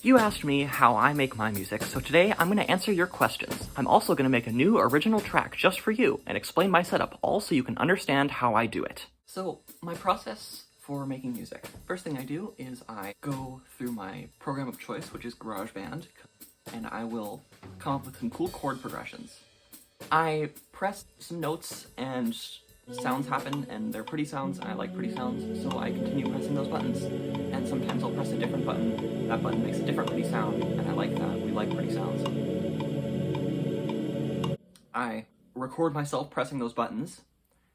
You asked me how I make my music, so today I'm going to answer your questions. I'm also going to make a new original track just for you and explain my setup, all so you can understand how I do it. So, my process for making music. First thing I do is I go through my program of choice, which is GarageBand, and I will come up with some cool chord progressions. I press some notes and sounds happen, and they're pretty sounds, and I like pretty sounds, so I continue pressing those buttons. And sometimes I'll press a different button. That button makes a different pretty sound, and I like that. We like pretty sounds. I record myself pressing those buttons,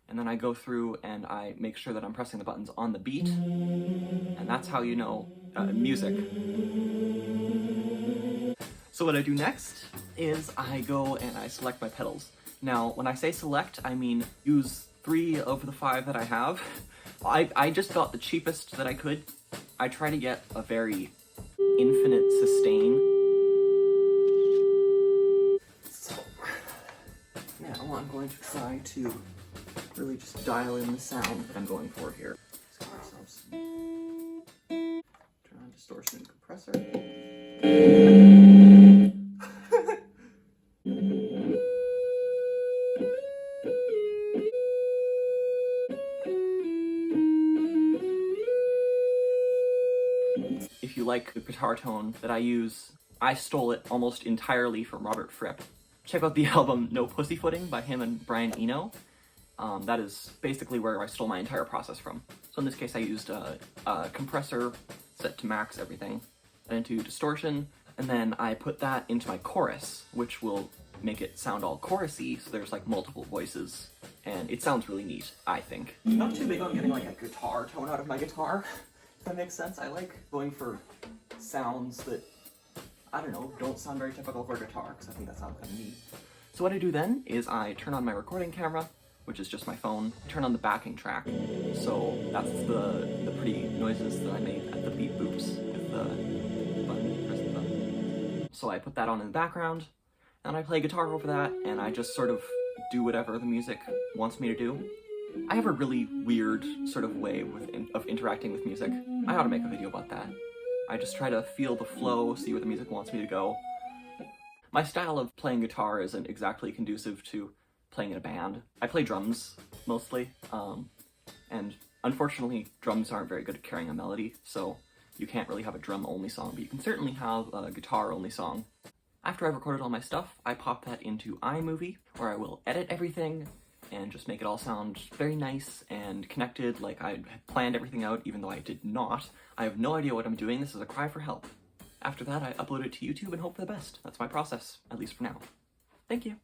and then I go through and I make sure that I'm pressing the buttons on the beat, and that's how you know music. So what I do next is I go and I select my pedals. Now, when I say select, I mean use 3 of the 5 that I have. I just got the cheapest that I could. I try to get a very infinite sustain. So, now I'm going to try to really just dial in the sound that I'm going for here. Let's give ourselves some... Turn on distortion and compressor. If you like the guitar tone that I use, I stole it almost entirely from Robert Fripp. Check out the album No Pussyfooting by him and Brian Eno. That is basically where I stole my entire process from. So in this case I used a compressor set to max everything, then into distortion, and then I put that into my chorus, which will make it sound all chorusy, so there's like multiple voices, and it sounds really neat, I think. Not too big on getting like a guitar tone out of my guitar, if that makes sense. I like going for sounds that, I don't know, don't sound very typical for a guitar, because I think that sounds kind of neat. So what I do then is I turn on my recording camera, which is just my phone, turn on the backing track. So that's the pretty noises that I made at the beat boops with the button, press the button. So I put that on in the background, and I play guitar over that, and I just sort of do whatever the music wants me to do. I have a really weird sort of way of interacting with music. I ought to make a video about that. I just try to feel the flow, see where the music wants me to go. My style of playing guitar isn't exactly conducive to playing in a band. I play drums, mostly, and unfortunately drums aren't very good at carrying a melody, so you can't really have a drum-only song, but you can certainly have a guitar-only song. After I've recorded all my stuff, I pop that into iMovie, where I will edit everything and just make it all sound very nice and connected, like I had planned everything out, even though I did not. I have no idea what I'm doing. This is a cry for help. After that, I upload it to YouTube and hope for the best. That's my process, at least for now. Thank you.